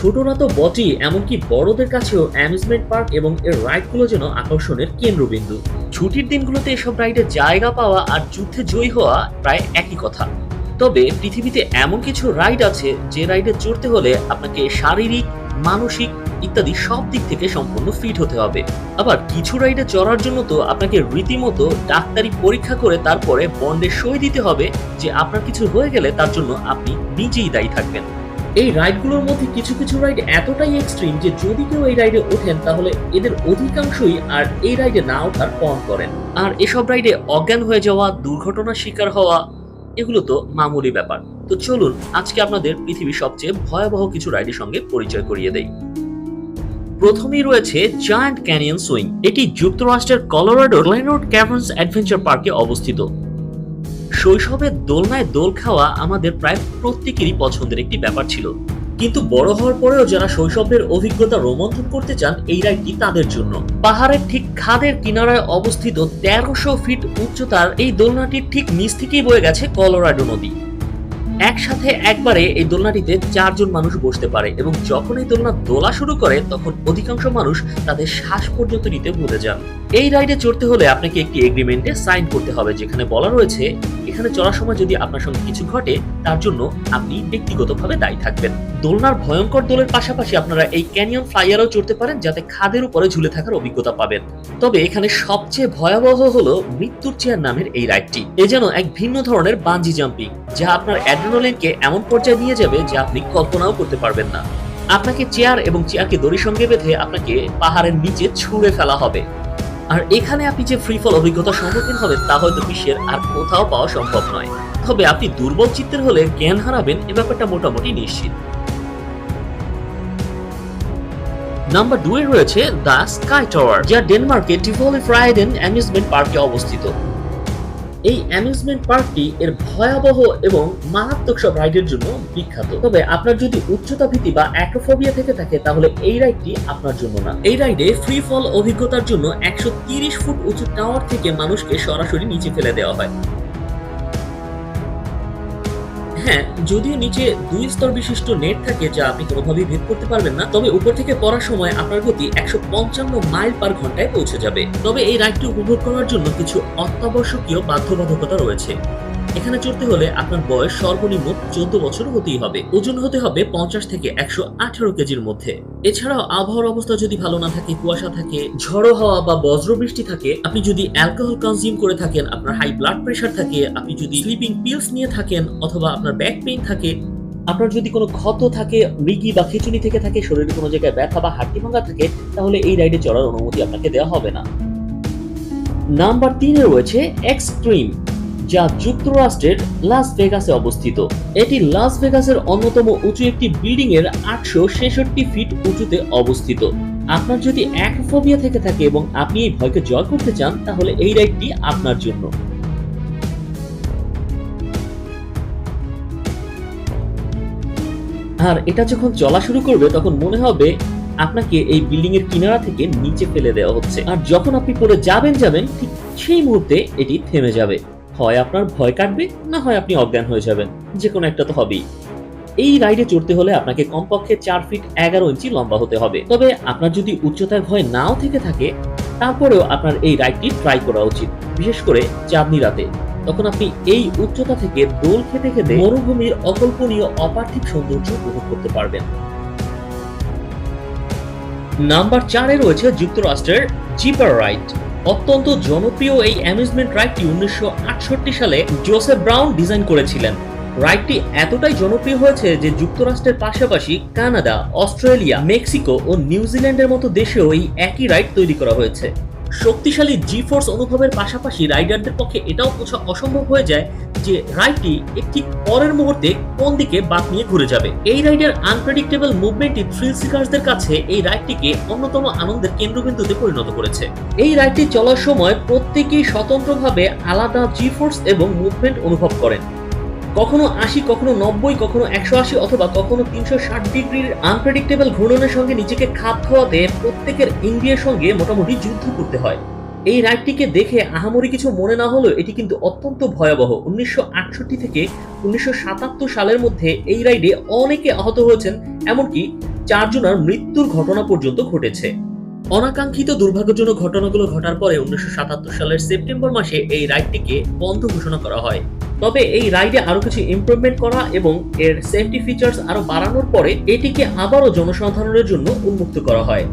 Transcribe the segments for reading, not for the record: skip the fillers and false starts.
ছোটরা তো বটেই, এমনকি বড়দের কাছেও অ্যামিউজমেন্ট পার্ক এবং এর রাইডগুলো যেন আকর্ষণের কেন্দ্রবিন্দু। ছুটির দিনগুলোতে এসব রাইডে জায়গা পাওয়া আর যুদ্ধে জয়ী হওয়া প্রায় একই কথা। তবে পৃথিবীতে এমন কিছু রাইড আছে যে রাইডে চড়তে হলে আপনাকে শারীরিক, মানসিক ইত্যাদি সব দিক থেকে সম্পূর্ণ ফিট হতে হবে। আবার কিছু রাইডে চড়ার জন্য তো আপনাকে রীতিমতো ডাক্তারি পরীক্ষা করে তারপরে বন্ডে সই দিতে হবে যে আপনার কিছু হয়ে গেলে তার জন্য আপনি নিজেই দায়ী থাকবেন। এই রাইডগুলোর মধ্যে কিছু কিছু রাইড এতটাই এক্সট্রিম যে যদি কেউ এই রাইডে ওঠেন তাহলে এদের অধিকাংশই আর এই রাইডে না ওঠার পণ করেন। আর এসব রাইডে অজ্ঞান হয়ে যাওয়া, দুর্ঘটনার শিকার হওয়া এগুলো তো মামুলি ব্যাপার। তো চলুন আজকে আপনাদের পৃথিবীর সবচেয়ে ভয়াবহ কিছু রাইডের সঙ্গে পরিচয় করিয়ে দেই। প্রথমেই রয়েছে জায়ান্ট ক্যানিয়ন সুইং। এটি যুক্তরাষ্ট্রের কলোরাডোর গ্লেনউড ক্যাভার্নস অ্যাডভেঞ্চার পার্কে অবস্থিত। শৈশবে দোলনায় দোল খাওয়া আমাদের প্রায় প্রত্যেকেরই পছন্দের একটি ব্যাপার ছিল, কিন্তু বড় হওয়ার পরেও যারা শৈশবের অভিজ্ঞতা রোমন্থন করতে চান এই রাইডটি তাদের জন্য। পাহাড়ের ঠিক খাদের কিনারায় অবস্থিত ১৩০০ ফিট উচ্চতার এই দোলনাটির ঠিক নিচ থেকেই বয়ে গেছে কলোরাডো নদী। একসাথে একবারে এই দোলনাটিতে ৪ জন মানুষ বসতে পারে এবং যখন এই দোলনা দোলা শুরু করে তখন অধিকাংশ মানুষ তাদের শ্বাস পর্যন্ত নিতে ভুলে যান। এই রাইডে চড়তে হলে আপনাকে একটি এগ্রিমেন্টে সাইন করতে হবে, যেখানে বলা রয়েছে এখানে চড়ার সময় যদি আপনার সঙ্গে কিছু ঘটে তার জন্য আপনি ব্যক্তিগতভাবে দায়ী থাকবেন। দোলনার ভয়ঙ্কর দোলের পাশাপাশি আপনারা এই ক্যানিয়ন ফ্লাইয়ারও চড়তে পারেন, যাতে খাদের উপরে ঝুলে থাকার অভিজ্ঞতা পাবেন। তবে এখানে সবচেয়ে ভয়াবহ হলো মৃত্যুর চেয়ার নামের এই রাইডটি। এ যেন এক ভিন্ন ধরনের বাঞ্জি জাম্পিং, যা আপনার অ্যাড্রেনালিনকে এমন পর্যায়ে নিয়ে যাবে যে আপনি কল্পনাও করতে পারবেন না। আপনাকে চেয়ার এবং চেয়ারকে দড়ির সঙ্গে বেঁধে আপনাকে পাহাড়ের নিচে ছুঁড়ে ফেলা হবে। আর এখানে আপনি যে ফ্রি ফল অভিজ্ঞতার সম্মুখীন হবেন তা হয়তো বিশ্বের আর কোথাও পাওয়া সম্ভব নয়। তবে আপনি দুর্বল চিত্তের হলে জ্ঞান হারাবেন এ ব্যাপারটা মোটামুটি নিশ্চিত। নাম্বার 2 এ রয়েছে দ্য স্কাই টাওয়ার, যা ডেনমার্কের টিভলি ফ্রাইডেন অ্যামিউজমেন্ট পার্কে অবস্থিত। এই অ্যামিউজমেন্ট পার্কটি এর ভয়াবহ এবং মারাত্মক সব রাইডের জন্য বিখ্যাত। তবে আপনার যদি উচ্চতা ভীতি বা অ্যাক্রোফোবিয়া থেকে থাকে তাহলে এই রাইডটি আপনার জন্য না। এই রাইডে ফ্রি ফল অভিজ্ঞতার জন্য ১৩০ ফুট উঁচু টাওয়ার থেকে মানুষকে সরাসরি নিচে ফেলে দেওয়া হয়। হ্যাঁ, যদিও নিচে ২ স্তর বিশিষ্ট নেট থাকে যা আপনি কোনোভাবেই ভেদ করতে পারবেন না, তবে উপর থেকে পড়ার সময় আপনার গতি ১৫৫ মাইল পার ঘন্টায় পৌঁছে যাবে। তবে এই রাইডটি উপভোগ করার জন্য কিছু অত্যাবশ্যকীয় বাধ্যবাধকতা রয়েছে। এখানে চড়তে হলে আপনার বয়স সর্বনিম্ন ১৪ বছর হতেই হবে, ওজন হতে হবে ৫০ থেকে ১১৮ কেজির মধ্যে। এছাড়াও আবহাওয়ার অবস্থা যদি ভালো না থাকে, কুয়াশা থাকে, ঝড়ো হাওয়া বা বজ্রবৃষ্টি থাকে, আপনি যদি অ্যালকোহল কনজিউম করে থাকেন, আপনার হাই ব্লাড প্রেশার থাকে, আপনি যদি স্লিপিং পিলস নিয়ে থাকেন অথবা আপনার ব্যাক পেইন থাকে, আপনার যদি কোনো ক্ষত থাকে, মৃগী বা খিঁচুনি থেকে থাকে, শরীরে কোনো জায়গায় ব্যথা বা হাড়টি ভাঙা থাকে, তাহলে এই রাইডে চড়ার অনুমতি আপনাকে দেওয়া হবে না। নাম্বার ৩ এ রয়েছে এক্সট্রিম, যা যুক্তরাষ্ট্রের লাস ভেগাসে অবস্থিত। এটি লাস ভেগাসের অন্যতম উঁচু একটি বিল্ডিং এর ৮৬৬ ফিট উঁচুতে অবস্থিত। আপনার যদি অ্যাক্রোফোবিয়া থেকে থাকে এবং আপনি এই ভয়কে জয় করতে চান তাহলে এই রাইডটি আপনার জন্য। আর এটা যখন চলা শুরু করবে তখন মনে হবে আপনাকে এই বিল্ডিং এর কিনারা থেকে নিচে ফেলে দেওয়া হচ্ছে, আর যখন আপনি পড়ে যাবেন ঠিক সেই মুহূর্তে এটি থেমে যাবে। হয় আপনার ভয় কাটবে, না হয় আপনি অজ্ঞান হয়ে যাবেন, যে কোনো একটা তো হবেই। এই রাইডে চড়তে হলে আপনাকে কমপক্ষে ৪ ফিট ১১ ইঞ্চি লম্বা হতে হবে। তবে আপনার যদি উচ্চতার ভয় নাও থেকে থাকে তারপরেও আপনার এই রাইডটি ট্রাই করা উচিত, বিশেষ করে চাঁদনি রাতে। তখন আপনি এই উচ্চতা থেকে দোল খেতে খেতে মরুভূমির অকল্পনীয় অপার্থিব সৌন্দর্য উপভোগ করতে পারবেন। নাম্বার ৪ এ রয়েছে যুক্তরাষ্ট্রের জিপার রাইড। অত্যন্ত জনপ্রিয় এই অ্যামিউজমেন্ট রাইডটি ১৯৬৮ সালে জোসেফ ব্রাউন ডিজাইন করেছিলেন। রাইডটি এতটাই জনপ্রিয় হয়েছে যে যুক্তরাষ্ট্রের পাশাপাশি কানাডা, অস্ট্রেলিয়া, মেক্সিকো ও নিউজিল্যান্ডের মতো দেশেও এই একই রাইড তৈরি করা হয়েছে। শক্তিশালী জি ফোর্স অনুভবের পাশাপাশি রাইডারদের পক্ষে এটাও বোঝা অসম্ভব হয়ে যায় যে রাইডটি ঠিক পরের মুহূর্তে কোন দিকে বাঁক নিয়ে ঘুরে যাবে। এই রাইডের আনপ্রেডিক্টেবল মুভমেন্টটি থ্রিল সিকার্সদের কাছে এই রাইডটিকে অন্যতম আনন্দের কেন্দ্রবিন্দুতে পরিণত করেছে। এই রাইডটি চলার সময় প্রত্যেকেই স্বতন্ত্রভাবে আলাদা জি ফোর্স এবং মুভমেন্ট অনুভব করেন। কখনো ৮০, কখনো ৯০, কখনো ১৮০ অথবা কখনো ৩৬০ ডিগ্রির আনপ্রেডিক্টেবল ঘূর্ণনের সঙ্গে নিজেকে খাপ খাওয়াতে প্রত্যেকের ইন্দ্রিয়ের সঙ্গে মোটামুটি যুদ্ধ করতে হয়। এই রাইডটিকে দেখে আহামরি কিছু মনে না হলেও এটি কিন্তু অত্যন্ত ভয়াবহ। ১৯৬৮ থেকে ১৯৭৭ সালের মধ্যে এই রাইডে অনেকে আহত হয়েছেন, এমনকি 4 জনের মৃত্যুর ঘটনা পর্যন্ত ঘটেছে। অনাকাঙ্ক্ষিত দুর্ভাগ্যজনক ঘটনাগুলো ঘটার পরে 1977 সালের সেপ্টেম্বর মাসে এই রাইডটিকে বন্ধ ঘোষণা করা হয়। তবে এই রাইডে আরো কিছু ইমপ্রুভমেন্ট করা এবং এর সেফটি ফিচার্স আরো বাড়ানোর পরে এটিকে আবারও জনসাধারণের জন্য উন্মুক্ত করা হয়।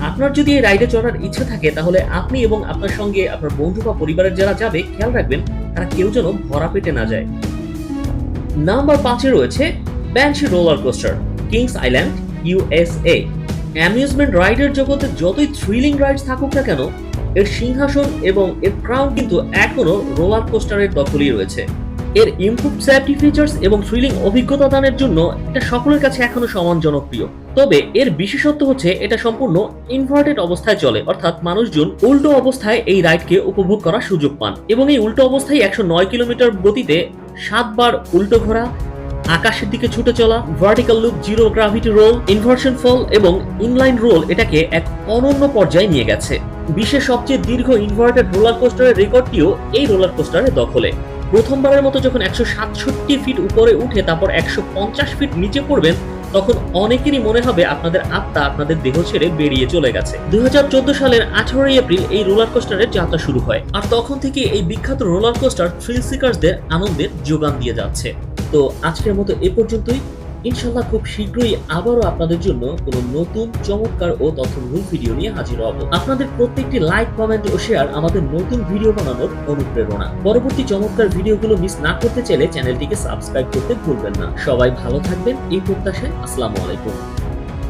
আপনার যদি এই রাইডে চড়ার ইচ্ছা থাকে তাহলে আপনি এবং আপনার সঙ্গে আপনার বন্ধু বা পরিবারের যারা যাবে খেয়াল রাখবেন তারা কেউ যেন ভরা পেটে না যায়। নাম্বার 5-এ রয়েছে Banshee roller coaster, Kings Island, USA. Amusement রাইডের জগতে যতই থ্রিলিং রাইডস থাকুক না কেন, এর সিংহাসন এবং এর ক্রাউন কিন্তু এখনো রোলার কোস্টারের দখলেই রয়েছে। এর ইমপ্রুভড সেফটি ফিচার্স এবং থ্রিলিং অভিজ্ঞতা দানের জন্য এটা সকলের কাছে এখনো সমান জনপ্রিয়। তবে এর বিশেষত্ব হচ্ছে এটা সম্পূর্ণ ইনভার্টেড অবস্থায় চলে, অর্থাৎ মানুষজন উল্টো অবস্থায় এই রাইডকে উপভোগ করার সুযোগ পান এবং এই উল্টো অবস্থায় 109 কিলোমিটার গতিতে 7 বার উল্টো ঘোরা, আকাশের দিকে ছুটে চলা, vertical loop, zero gravity roll, inversion fall এবং ইনলাইন রোল এটাকে এক অনন্য পর্যায়ে নিয়ে গেছে। বিশ্বের সবচেয়ে দীর্ঘ ইনভার্টেড রোলার কোস্টারের রেকর্ডটিও এই রোলার কোস্টারের দখলে। প্রথমবারের মতো যখন 167 ফিট উপরে উঠে তারপর 150 ফিট নিচে পড়বেন তখন অনেকেরই মনে হবে আপনাদের আত্মা আপনাদের দেহ ছেড়ে বেরিয়ে চলে গেছে। 2014 সালের 18 এপ্রিল এই রোলার কোস্টারের যাত্রা শুরু হয়, আর তখন থেকে এই বিখ্যাত রোলার কোস্টার থ্রিল সিকার্সদের আনন্দের যোগান দিয়ে যাচ্ছে। তো আজকের মতো এ পর্যন্তই। ইনশাআল্লাহ খুব শীঘ্রই আবারও আপনাদের জন্য কোনো নতুন চমৎকার ও তথ্যবহুল ভিডিও নিয়ে হাজির হব। আপনাদের প্রত্যেকটি লাইক, কমেন্ট ও শেয়ার আমাদের নতুন ভিডিও বানানোর অনুপ্রেরণা। পরবর্তী চমৎকার ভিডিওগুলো মিস না করতে চাইলে চ্যানেলটিকে সাবস্ক্রাইব করতে ভুলবেন না। সবাই ভালো থাকবেন এই প্রত্যাশায়। আসসালামু আলাইকুম।